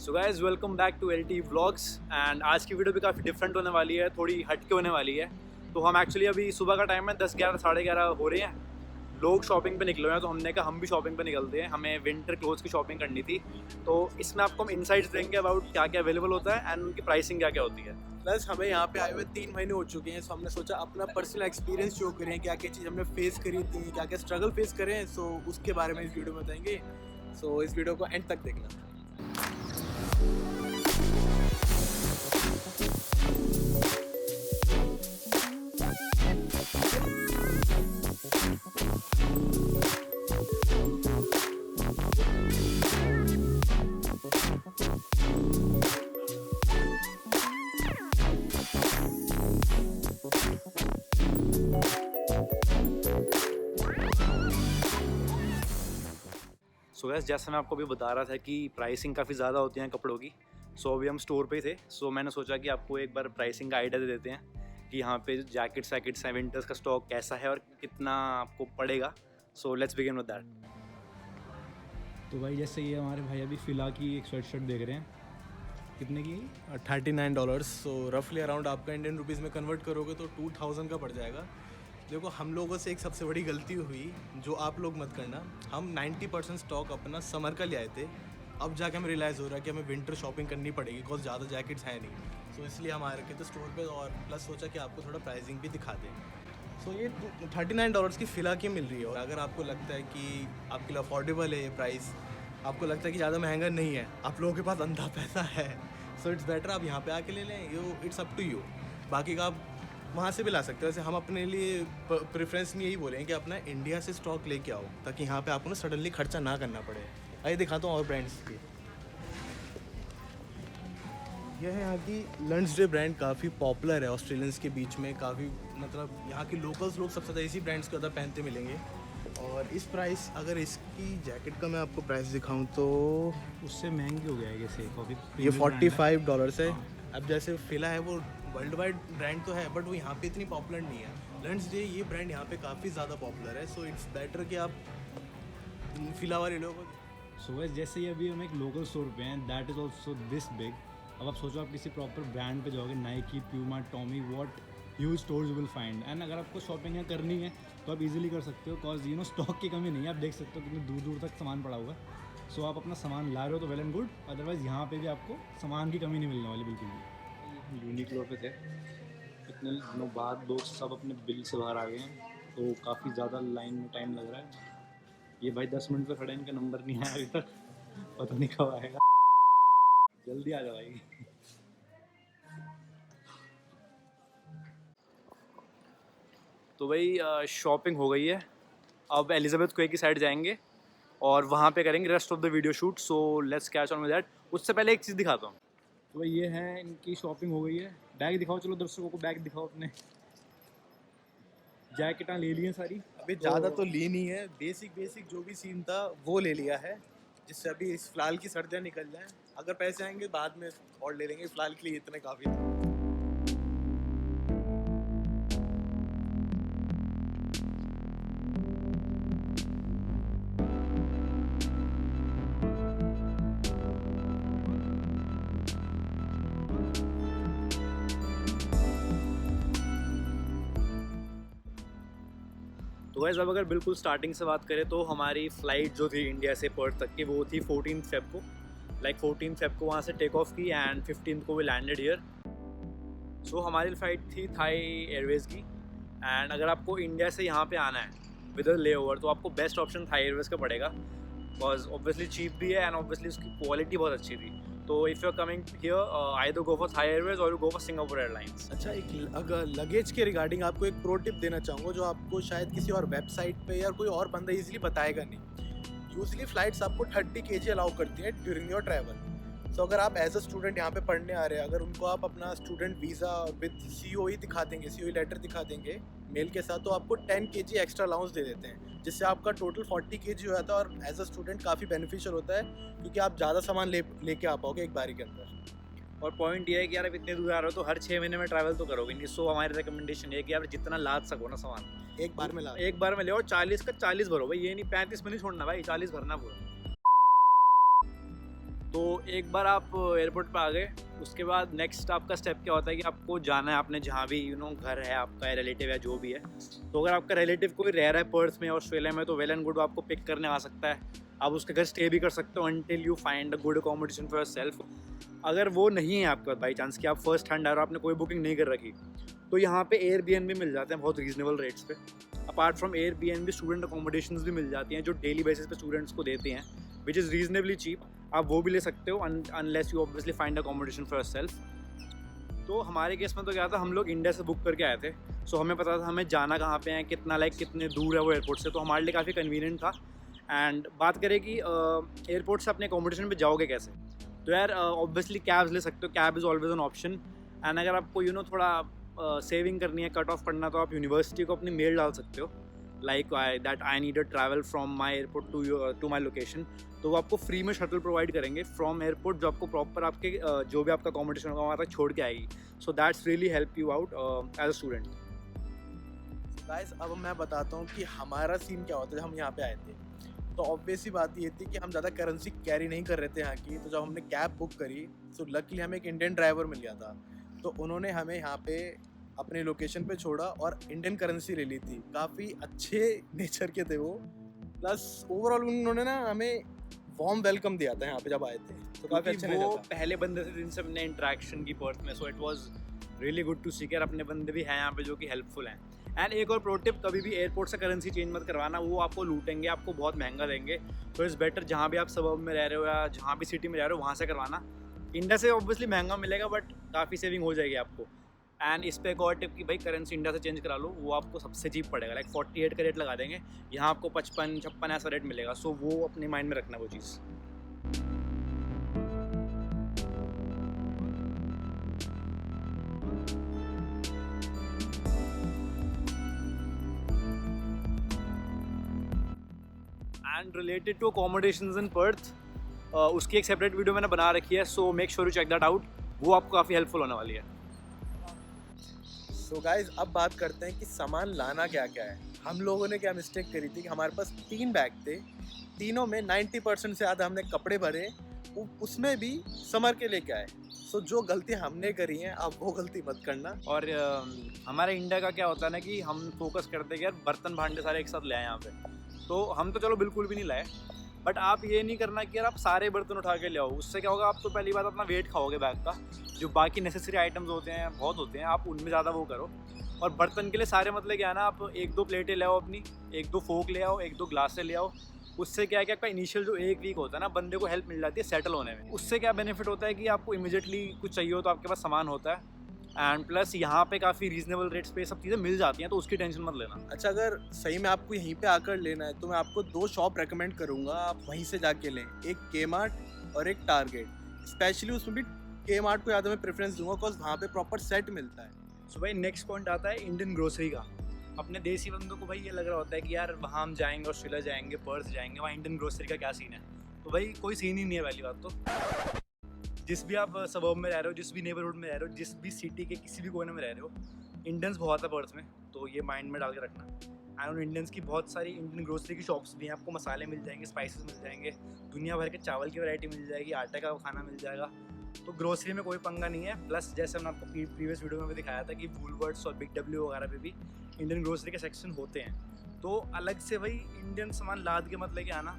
So guys welcome back to LT vlogs and आज की video भी काफ़ी डिफरेंट होने वाली है, थोड़ी हटके होने वाली है। तो हम एक्चुअली अभी सुबह का टाइम है 10-11 साढ़े 11 हो रहे हैं। लोग शॉपिंग पे निकले हुए हैं तो हमने कहा हम भी शॉपिंग पे निकलते हैं, हमें विंटर क्लोथ्स की शॉपिंग करनी थी। तो इसमें आपको हम इनसाइट्स देंगे अबाउट क्या क्या अवेलेबल होता है एंड उनकी प्राइसिंग क्या क्या होती है। प्लस हमें यहाँ पे आए हुए 3 महीने हो चुके हैं, सो हमने सोचा अपना पर्सनल एक्सपीरियंस शो करें, क्या क्या चीज़ हमने फेस करी थी, क्या क्या स्ट्रगल फेस करें, सो उसके बारे में इस वीडियो में बताएंगे। सो इस वीडियो को एंड तक देखना। सो गैस जैसे मैं आपको अभी बता रहा था कि प्राइसिंग काफ़ी ज़्यादा होती है कपड़ों की। सो अभी हम स्टोर पे ही थे, सो मैंने सोचा कि आपको एक बार प्राइसिंग का आइडिया दे देते हैं कि यहाँ पे जैकेट्स वैकेट्स हैं, विंटर्स का स्टॉक कैसा है और कितना आपको पड़ेगा। So let's begin with that. तो भाई जैसे ये हमारे भाई अभी फ़िला की एक स्वेट शर्ट देख रहे हैं, कितने की? $39। सो रफली अराउंड आपका इंडियन रुपीज़ में कन्वर्ट करोगे तो 2000 का पड़ जाएगा। देखो, हम लोगों से एक सबसे बड़ी गलती हुई जो आप लोग मत करना। हम 90% स्टॉक अपना समर का ले आए थे, अब जाके हमें रियलाइज़ हो रहा है कि हमें विंटर शॉपिंग करनी पड़ेगी बिकॉज ज़्यादा जैकेट्स हैं नहीं। सो इसलिए हम आ रखे थे स्टोर पे और प्लस सोचा कि आपको थोड़ा प्राइसिंग भी दिखा दें। सो ये $39 की फ़िला की मिल रही है और अगर आपको लगता है कि आपके लिए अफोर्डेबल है ये प्राइस, आपको लगता है कि ज़्यादा महंगा नहीं है, आप लोगों के पास अंधा पैसा है, सो इट्स बेटर आप यहाँ पे आके ले लें। It's up to you. बाकी का आप वहाँ से भी ला सकते हो। वैसे हम अपने लिए प्रेफरेंस में यही बोलेंगे कि अपना इंडिया से स्टॉक लेके आओ ताकि यहाँ पे आपको ना सडनली खर्चा ना करना पड़े। आइए दिखाता हूँ और ब्रांड्स की। यह है यहाँ की लंड्सडे ब्रांड, काफ़ी पॉपुलर है ऑस्ट्रेलियंस के बीच में। काफ़ी मतलब यहाँ के लोकल्स लोग सबसे ज़्यादा इसी ब्रांड्स को ज़्यादा पहनते मिलेंगे। और इस प्राइस, अगर इसकी जैकेट का मैं आपको प्राइस दिखाऊं तो उससे महंगी हो गया है जैसे काफ़ी। ये $45 है। अब जैसे फ़िला है वो वर्ल्ड वाइड ब्रांड तो है बट वो यहाँ पे इतनी पॉपुलर नहीं है। लंड्सडे ये ब्रांड यहाँ पे काफ़ी ज़्यादा पॉपुलर है, सो इट्स बेटर कि आप फ़िला वाले लोगों को। सो वैसे जैसे ये अभी हम एक लोकल स्टोर पे हैं, that is also this big. अब आप सोचो आप किसी प्रॉपर ब्रांड पे जाओगे, Nike, Puma, Tommy, what huge stores will find. And अगर आपको शॉपिंग यहाँ करनी है तो आप इजीली कर सकते हो, कॉज यू नो स्टॉक की कमी नहीं है। आप देख सकते हो कितनी दूर दूर तक सामान पड़ा हुआ है। सो आप अपना सामान ला रहे हो तो वेल एंड गुड, अदरवाइज़ यहाँ पे भी आपको सामान की कमी नहीं मिलने वाली बिल्कुल भी। यूनिक्लो पे थे, इतने दिनों बाद लोग सब अपने बिल से बाहर आ गए हैं, तो काफ़ी ज़्यादा लाइन में टाइम लग रहा है। ये भाई 10 मिनट पे खड़े हैं, इनका नंबर नहीं आया अभी तक, पता नहीं कब आएगा। जल्दी आ जाओ भाई। तो भाई शॉपिंग हो गई है, अब एलिजाबेथ क्वे की साइड जाएंगे और वहाँ पे करेंगे rest of the video shoot. So let's catch on with that. उससे पहले एक चीज़ दिखाता हूँ। तो भाई ये है, इनकी शॉपिंग हो गई है। बैग दिखाओ, चलो दर्शकों को बैग दिखाओ अपने। जैकेटां ले ली हैं सारी। अभी ज़्यादा तो ली नहीं है, बेसिक जो भी सीन था वो ले लिया है, जिससे अभी इस फिलहाल की सर्दियाँ निकल जाएं। अगर पैसे आएंगे बाद में और ले लेंगे, फिलहाल के लिए इतने काफ़ी थे। तो गाइस अब अगर बिल्कुल स्टार्टिंग से बात करें तो हमारी फ़्लाइट जो थी इंडिया से पर्थ तक की वो थी 14 फ़ेब को। 14 फ़ेब को वहाँ से टेक ऑफ की एंड 15 को वी लैंडेड हियर। सो हमारी फ़्लाइट थी थाई एयरवेज़ की। एंड अगर आपको इंडिया से यहाँ पे आना है विद ले ओवर तो आपको बेस्ट ऑप्शन थाई एयरवेज़ का पड़ेगा, बिकॉज ऑब्वियसली चीप भी है एंड ऑब्वियसली उसकी क्वालिटी बहुत अच्छी थी। तो if you are coming here either go for Thai Airways और you go for Singapore Airlines. अच्छा, एक अगर लगेज के रिगार्डिंग आपको एक प्रो टिप देना चाहूँगा जो आपको शायद किसी और वेबसाइट पे या कोई और बंदा इजीली बताएगा नहीं। यूजली फ़्लाइट्स आपको 30 kg अलाउ करती है ड्यूरिंग योर ट्रैवल। तो अगर आप एज अ स्टूडेंट यहाँ पे पढ़ने आ रहे हैं, अगर उनको आप अपना स्टूडेंट वीज़ा विद COE दिखा देंगे, COE लेटर दिखा देंगे मेल के साथ, तो आपको 10 kg एक्स्ट्रा अलाउंस दे देते हैं, जिससे आपका टोटल 40 kg हो जाता है। और एज अ स्टूडेंट काफ़ी बेनिफिशियल होता है क्योंकि आप ज़्यादा सामान लेके आ पाओगे एक बारी के अंदर। और पॉइंट ये है कि यार आप इतने दूर आ रहे हो तो हर 6 महीने में ट्रैवल तो करोगे नहीं। सो हमारी रिकमेंडेशन है कि यार जितना लाद सको ना सामान एक बार में ला एक बार में ले, और 40 का 40 भरो भाई, ये नहीं 35 में नहीं छोड़ना भाई, 40 भरना पूरा। तो एक बार आप एयरपोर्ट पे आ गए, उसके बाद नेक्स्ट आपका स्टेप क्या होता है कि आपको जाना है आपने जहाँ भी घर है आपका, रिलेटिव है जो भी है। तो अगर आपका रिलेटिव कोई रह रहा है पर्थ में, ऑस्ट्रेलिया में, तो वेल एंड गुड, आपको पिक करने आ सकता है। आप उसके घर स्टे भी कर सकते हो until you find a good accommodation for yourself. अगर वो नहीं है आपके पास बाई चांस कि आप फर्स्ट हैंड आ रहे हो, आपने कोई बुकिंग नहीं कर रखी, तो यहाँ पे एयरबीएनबी मिल जाते हैं बहुत रीजनेबल रेट्स पे। Apart from Airbnb student accommodations भी मिल जाती हैं जो डेली बेसिस पे स्टूडेंट्स को देते हैं, विच इज़ रीजनेबली चीप। आप वो भी ले सकते हो unless you obviously find accommodation for yourself. तो हमारे केस में तो क्या था, हम लोग इंडिया से बुक करके आए थे, सो हमें पता था हमें जाना कहाँ पे है, कितना कितने दूर है वो एयरपोर्ट से, तो हमारे लिए काफ़ी कन्वीनियंट था। एंड बात करें कि एयरपोर्ट से अपने अकोमोडेशन पे जाओगे कैसे, तो यार ऑब्वियसली कैब्स ले सकते हो, cab is always an option. And अगर आपको थोड़ा सेविंग करनी है, कट ऑफ करना, तो आप यूनिवर्सिटी को अपनी मेल डाल सकते हो, like I need a travel from my airport to my location. तो वो आपको फ्री में शटल प्रोवाइड करेंगे फ्रॉम एयरपोर्ट, जो आपको प्रॉपर आपके जो भी आपका अकोमोडेशन होगा वहाँ तक छोड़ के आएगी। So that's really help you out as a student. Guys अब मैं बताता हूँ कि हमारा सीन क्या होता है। जब हम यहाँ पे आए थे तो ऑब्वियस ही बात ये थी कि हम ज़्यादा करेंसी कैरी नहीं कर रहे थे यहाँ की। तो जब हमने कैब बुक करी तो लकीली हमें एक इंडियन ड्राइवर मिल गया था, तो उन्होंने हमें यहाँ पे अपने लोकेशन पे छोड़ा और इंडियन करेंसी ले ली थी। काफ़ी अच्छे नेचर के थे वो, प्लस ओवरऑल उन्होंने ना हमें वार्म वेलकम दिया था यहाँ पे जब आए थे, तो काफ़ी अच्छा वो नेचर था। पहले बंदे से जिनसे हमने इंटरेक्शन की पर्थ में, so it was really good to see कि अपने बंदे भी हैं यहाँ पे जो कि हेल्पफुल हैं। एंड एक और प्रो टिप, कभी भी एयरपोर्ट से करेंसी चेंज मत करवाना, वो आपको लूटेंगे, आपको बहुत महंगा देंगे। तो इट्स बेटर जहाँ भी आप सबब में रह रहे हो या जहाँ भी सिटी में रह रहे हो वहाँ से करवाना। इंडिया से ऑब्वियसली महंगा मिलेगा बट काफ़ी सेविंग हो जाएगी आपको। एंड इस पे एक और टिप कि भाई करेंसी इंडिया से चेंज करा लो, वो आपको सबसे चीप पड़ेगा, लाइक 48 का रेट लगा देंगे, यहाँ आपको 55-56 ऐसा रेट मिलेगा। सो वो अपने माइंड में रखना वो चीज़। And related to accommodations in Perth, उसकी एक सेपरेट वीडियो मैंने बना रखी है, so make sure you check that out. वो आपको काफ़ी हेल्पफुल होने वाली है। सो गाइज अब बात करते हैं कि सामान लाना क्या क्या है। हम लोगों ने क्या मिस्टेक करी थी कि हमारे पास 3 बैग थे, तीनों में 90% से ज़्यादा हमने कपड़े भरे, उसमें भी समर के लेके आए। सो जो गलती हमने करी है आप वो गलती मत करना। और हमारे इंडिया का क्या होता है ना कि हम फोकस करते हैं कि यार बर्तन भांडे सारे एक साथ ले आए यहाँ पे, तो हम तो चलो बिल्कुल भी नहीं लाए, बट आप ये नहीं करना कि यार आप सारे बर्तन उठा के ले आओ। उससे क्या होगा, आप तो पहली बात अपना वेट खाओगे बैग का, जो बाकी नेसेसरी आइटम्स होते हैं बहुत होते हैं, आप उनमें ज़्यादा वो करो। और बर्तन के लिए सारे मतलब क्या है ना, आप 1-2 प्लेटें ले आओ अपनी, 1-2 फोक ले आओ, 1-2 ग्लासें ले आओ। उससे क्या है कि आपका इनिशियल जो 1 वीक होता है ना, बंदे को हेल्प मिल जाती है सेटल होने में। उससे क्या बेनिफिट होता है कि आपको इमीडिएटली कुछ चाहिए हो तो आपके पास सामान होता है, एंड प्लस यहाँ पे काफ़ी रीजनेबल रेट्स पे सब चीज़ें मिल जाती हैं, तो उसकी टेंशन मत लेना। अच्छा, अगर सही में आपको यहीं पे आकर लेना है तो मैं आपको 2 शॉप रेकमेंड करूँगा, आप वहीं से जाके लें, एक के-मार्ट और एक टारगेट। स्पेशली उसमें भी के-मार्ट को ज़्यादा मैं प्रेफरेंस दूंगा बिकॉज वहाँ पे प्रॉपर सेट मिलता है। सो भाई नेक्स्ट पॉइंट आता है इंडियन ग्रोसरी का। अपने देसी बंदों को भाई ये लग रहा होता है कि यार वहाँ हम जाएंगे, ऑस्ट्रेलिया जाएंगे, पर्थ जाएंगे, वहाँ इंडियन ग्रोसरी का क्या सीन है। तो भाई कोई सीन ही नहीं है पहली बात तो। जिस भी आप सबर्ब में रह रहे हो, जिस भी नेबरहुड में रह रहे हो, जिस भी सिटी के किसी भी कोने में रह रहे हो, इंडियंस बहुत है पर्थ में, तो ये माइंड में डाल के रखना। एंड उन इंडियंस की बहुत सारी इंडियन ग्रोसरी की शॉप्स भी हैं, आपको मसाले मिल जाएंगे, स्पाइसेस मिल जाएंगे, दुनिया भर के चावल की वैरायटी मिल जाएगी, आटे का खाना मिल जाएगा। तो ग्रोसरी में कोई पंगा नहीं है। प्लस जैसे हमने आपको प्रीवियस वीडियो में भी दिखाया था कि वूलवर्ट्स और बिग डब्ल्यू वगैरह पे भी इंडियन ग्रोसरी के सेक्शन होते हैं। तो अलग से भाई इंडियन सामान लाद के मत लेके आना,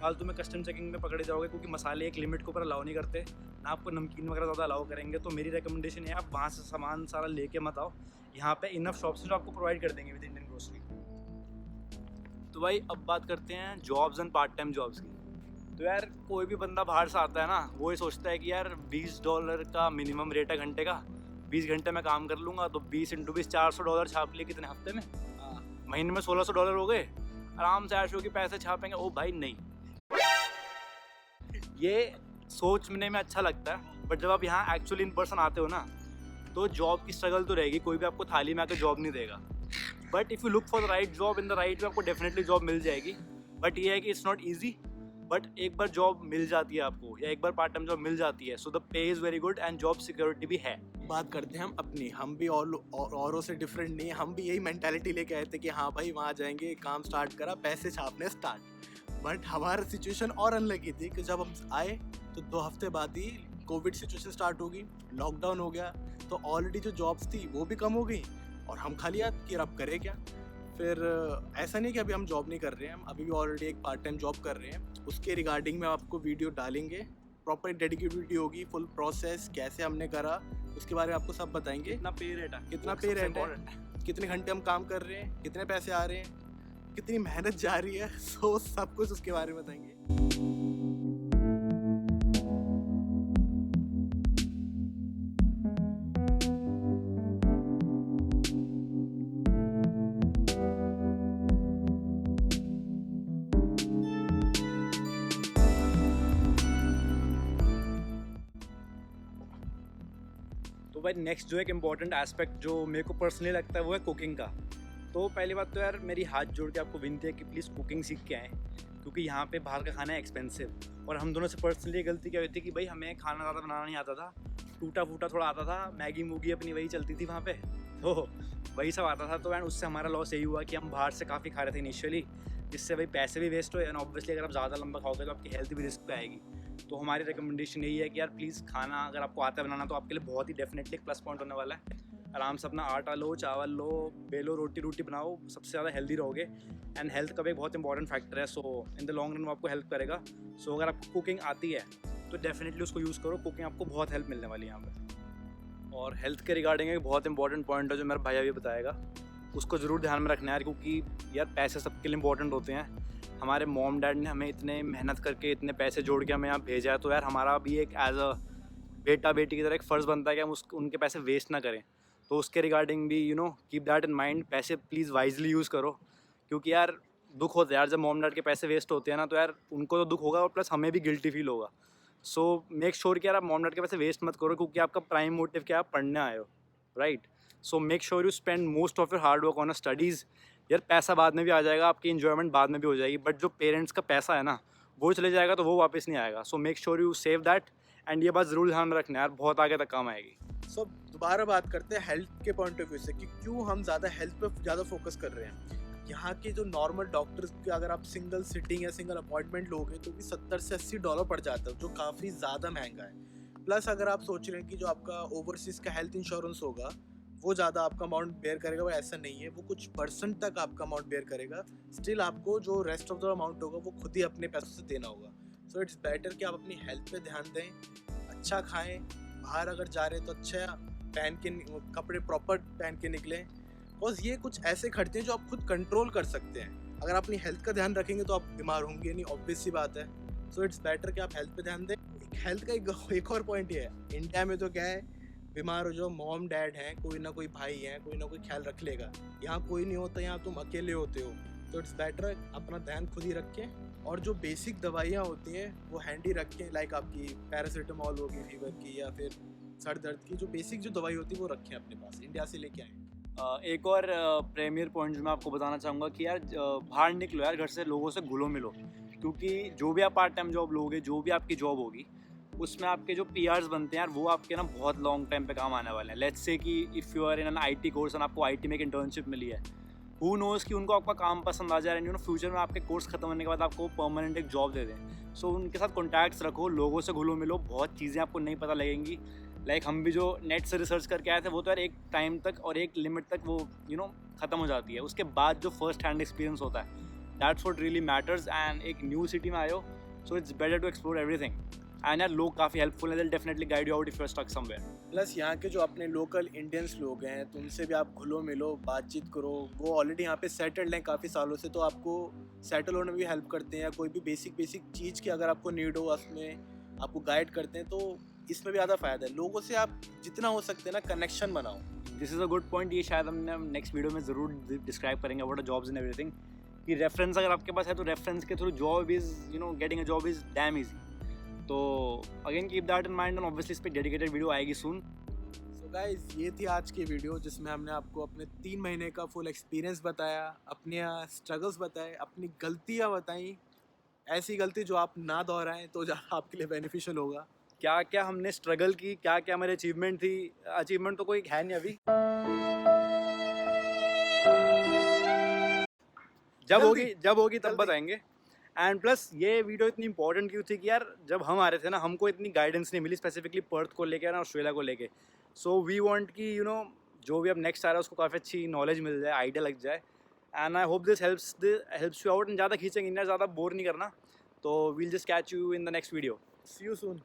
फालतू में कस्टम चेकिंग में पकड़े जाओगे, क्योंकि मसाले एक लिमिट के ऊपर अलाउ नहीं करते ना, आपको नमकीन वगैरह ज़्यादा अलाउ करेंगे। तो मेरी रिकमेंडेशन है आप वहाँ से सामान सारा लेके मत आओ, यहाँ पे इनफ शॉप्स जो आपको प्रोवाइड कर देंगे विद इंडियन ग्रोसरी। तो भाई अब बात करते हैं jobs and part time jobs की। तो यार कोई भी बंदा बाहर से आता है ना, वो ये सोचता है कि यार $20 का मिनिमम रेट है घंटे का, 20 घंटे में काम कर लूँगा तो 20 × 20 $400 छाप लिए कितने हफ्ते में, महीने में $1600 हो गए, आराम से 800 के पैसे छापेंगे। ओ भाई नहीं, ये सोचने में अच्छा लगता है, बट जब आप यहाँ एक्चुअली इन पर्सन आते हो ना, तो जॉब की स्ट्रगल तो रहेगी, कोई भी आपको थाली में आकर जॉब नहीं देगा। But if you look for the right job in the right way, आपको डेफिनेटली जॉब मिल जाएगी। बट ये है कि इट्स नॉट ईजी, बट एक बार जॉब मिल जाती है आपको, या एक बार पार्ट टाइम जॉब मिल जाती है, so the pay is very good and job security भी है। बात करते हैं हम अपनी, हम भी औरों से डिफरेंट नहीं है, हम भी यही मेंटालिटी लेके आए थे कि हाँ भाई वहाँ जाएंगे, काम स्टार्ट करा, पैसे छापने स्टार्ट। बट हमारा सिचुएशन और अनलकी थी कि जब हम आए तो 2 हफ्ते बाद ही कोविड सिचुएशन स्टार्ट होगी, लॉकडाउन हो गया, तो ऑलरेडी जो जॉब्स थी वो भी कम हो गई और हम खाली हाथ कि अब करें क्या। फिर ऐसा नहीं कि अभी हम जॉब नहीं कर रहे हैं, हम अभी भी ऑलरेडी एक पार्ट टाइम जॉब कर रहे हैं। उसके रिगार्डिंग में आपको वीडियो डालेंगे, प्रॉपर डेडिकेटेड वीडियो होगी, फुल प्रोसेस कैसे हमने करा उसके बारे में आपको सब बताएंगे। कितना पे रेट है, कितना पे रेट है, कितने घंटे हम काम कर रहे हैं, कितने पैसे आ रहे हैं, कितनी मेहनत जा रही है, सो सब कुछ उसके बारे में बताएंगे। तो भाई नेक्स्ट जो एक इम्पॉर्टेंट एस्पेक्ट जो मेरे को पर्सनली लगता है वो है कुकिंग का। तो पहली बात तो यार मेरी हाथ जोड़ के आपको विनती है कि प्लीज़ कुकिंग सीख के आएँ, क्योंकि यहाँ पे बाहर का खाना है एक्सपेंसिव। और हम दोनों से पर्सनली गलती क्या हुई थी कि भाई हमें खाना ज़्यादा बनाना नहीं आता था, टूटा फूटा थोड़ा आता था, मैगी मूगी अपनी वही चलती थी वहाँ पे, तो वही सब आता था। तो एंड उससे हमारा लॉस यही हुआ कि हम बाहर से काफ़ी खा रहे थे इनिशियली, जिससे भाई पैसे भी वेस्ट हुए एंड ऑब्वियसली अगर आप ज़्यादा लंबा खाओगे तो आपकी हेल्थ भी रिस्क पे आएगी। तो हमारी रिकमेंडेशन यही है कि यार प्लीज़ खाना अगर आपको आता है बनाना तो आपके लिए बहुत ही डेफिनेटली एक प्लस पॉइंट होने वाला है। आराम से अपना आटा लो, चावल लो, बेलो, रोटी बनाओ, सबसे ज़्यादा हेल्दी रहोगे। एंड हेल्थ का भी एक बहुत इंपॉर्टेंट फैक्टर है, सो इन द लॉन्ग रन वो आपको हेल्प करेगा। सो अगर आपको कुकिंग आती है तो डेफिनेटली उसको यूज़ करो, कुकिंग आपको बहुत हेल्प मिलने वाली है यहाँ पर। और हेल्थ के रिगार्डिंग एक बहुत इंपॉर्टेंट पॉइंट है जो मेरा भैया भी बताएगा, उसको ज़रूर ध्यान में रखना है यार, क्योंकि यार पैसे सबके लिए इंपॉर्टेंट होते हैं। हमारे मॉम डैड ने हमें इतने मेहनत करके इतने पैसे जोड़ के हमें यहाँ भेजा है, तो यार हमारा भी एक एज अ बेटा बेटी की तरह एक फ़र्ज़ बनता है कि हम उनके पैसे वेस्ट ना करें। तो उसके रिगार्डिंग भी कीप दैट इन माइंड, पैसे प्लीज़ वाइजली यूज़ करो, क्योंकि यार दुख होता है यार जब मॉम डैड के पैसे वेस्ट होते हैं ना, तो यार उनको तो दुख होगा और प्लस हमें भी गिल्टी फील होगा। सो मेक श्योर कि यार आप मॉम डैड के पैसे वेस्ट मत करो, क्योंकि आपका प्राइम मोटिव क्या है, आप पढ़ने आए हो, right. So make sure you spend most of your hard work on a studies. यार पैसा बाद में भी आ जाएगा, आपकी इन्जॉयमेंट बाद में भी हो जाएगी, बट जो पेरेंट्स का पैसा है ना वो चले जाएगा तो वो वापस नहीं आएगा। सो make sure you save that, and ये बात ज़रूर ध्यान में रखना यार, बहुत आगे तक काम आएगी। सो दोबारा बात करते हैं हेल्थ के पॉइंट ऑफ व्यू से कि क्यों हम ज़्यादा हेल्थ पे ज़्यादा फोकस कर रहे हैं। यहाँ के जो नॉर्मल डॉक्टर्स के अगर आप सिंगल सिटिंग या सिंगल अपॉइंटमेंट लोगे तो भी $70 से $80 पड़ जाता है, जो काफ़ी ज़्यादा महंगा है। प्लस अगर आप सोच रहे हैं कि जो आपका ओवरसीज़ का हेल्थ इंश्योरेंस होगा वो ज़्यादा आपका अमाउंट बेयर करेगा, वो ऐसा नहीं है, वो कुछ परसेंट तक आपका अमाउंट बेयर करेगा। स्टिल आपको जो रेस्ट ऑफ द अमाउंट होगा वो खुद ही अपने पैसों से देना होगा। सो इट्स बेटर कि आप अपनी हेल्थ पे ध्यान दें, अच्छा खाएं, बाहर अगर जा रहे हैं तो अच्छा पहन के कपड़े प्रॉपर पहन के निकलें, बिकॉज ये कुछ ऐसे खर्चे हैं जो आप खुद कंट्रोल कर सकते हैं। अगर आप अपनी हेल्थ का ध्यान रखेंगे तो आप बीमार होंगे नहीं, ऑब्वियस सी बात है। सो इट्स बेटर कि आप हेल्थ पे ध्यान दें। हेल्थ का एक और पॉइंट ये है, इंडिया में तो क्या है, बीमार हो जो मॉम डैड हैं, कोई ना कोई भाई हैं, कोई ना कोई ख्याल रख लेगा। यहाँ कोई नहीं होता, यहाँ तुम अकेले होते हो, तो इट्स बेटर अपना ध्यान खुद ही रखें। और जो बेसिक दवाइयाँ होती हैं वो हैंडी रखें, लाइक आपकी पैरासीटामॉल होगी फीवर की या फिर सर दर्द की, जो बेसिक जो दवाई होती है वो रखें अपने पास, इंडिया से लेके आएँ। एक और प्रीमियर पॉइंट जो मैं आपको बताना चाहूँगा कि यार बाहर निकलो यार घर से, लोगों से घुलो मिलो, क्योंकि जो भी आप पार्ट टाइम जॉब लोगे, जो भी आपकी जॉब होगी, उसमें आपके जो पीआर्स बनते हैं यार वो आपके ना बहुत लॉन्ग टाइम पे काम आने वाले हैं। लेट्स से कि if you are in an IT course and आपको आईटी में एक इंटर्नशिप मिली है, हु नोज़ कि उनको आपका काम पसंद आ जाए एंड फ्यूचर में आपके कोर्स खत्म होने के बाद आपको परमानेंट एक जॉब दे दें। सो उनके साथ कॉन्टैक्ट्स रखो, लोगों से घुलो मिलो, बहुत चीज़ें आपको नहीं पता लगेंगी। लाइक हम भी जो नेट से रिसर्च करके आए थे वो तो यार एक टाइम तक और एक लिमिट तक वो ख़त्म हो जाती है, उसके बाद जो फर्स्ट हैंड एक्सपीरियंस होता है that's what really matters. And एक न्यू सिटी में आए हो, so it's better to explore everything. And यार लोग काफ़ी हेल्पफुल हैं, definitely guide you out if you are stuck somewhere. Plus यहाँ के जो अपने लोकल इंडियंस लोग हैं तो उनसे भी आप घुलो मिलो, बातचीत करो, वो ऑलरेडी यहाँ पे सेटल्ड हैं काफ़ी सालों से, तो आपको सेटल होने में भी हेल्प करते हैं। या कोई भी बेसिक चीज़ की अगर आपको नीड हो उसमें आपको गाइड करते हैं, तो इसमें भी ज़्यादा फ़ायदा है। लोगों से आप जितना हो सकते हैं ना कनेक्शन बनाओ। This is a good point, ये शायद हमने नेक्स्ट वीडियो में ज़रूर डिस्क्राइब करेंगे what are jobs and everything, कि रेफरेंस अगर आपके पास है तो रेफरेंस के through job is getting a job is damn easy. तो again keep that in mind, and obviously इस पर डेडिकेटेड वीडियो आएगी सून। सो गाइस, ये थी आज की वीडियो जिसमें हमने आपको अपने 3 महीने का फुल एक्सपीरियंस बताया, अपने स्ट्रगल्स बताए, अपनी गलतियाँ बताई। ऐसी गलती जो आप ना दोहराएं तो ज़्यादा आपके लिए बेनिफिशियल होगा। क्या क्या हमने स्ट्रगल की, क्या क्या हमारी अचीवमेंट थी, अचीवमेंट तो कोई है नहीं अभी, जब होगी तब जल्दी। बताएंगे। एंड प्लस ये वीडियो इतनी इंपॉर्टेंट क्यों थी कि यार जब हम आ रहे थे ना हमको इतनी गाइडेंस नहीं मिली स्पेसिफिकली पर्थ को लेके ना ऑस्ट्रेलिया को लेके. सो वी वांट कि जो भी अब नेक्स्ट आ रहा है उसको काफ़ी अच्छी नॉलेज मिल जाए, आइडिया लग जाए. And I hope this helps you out. ज़्यादा खींचेंगे ना, ज़्यादा बोर नहीं करना. तो we'll just catch you in the next video. See you soon.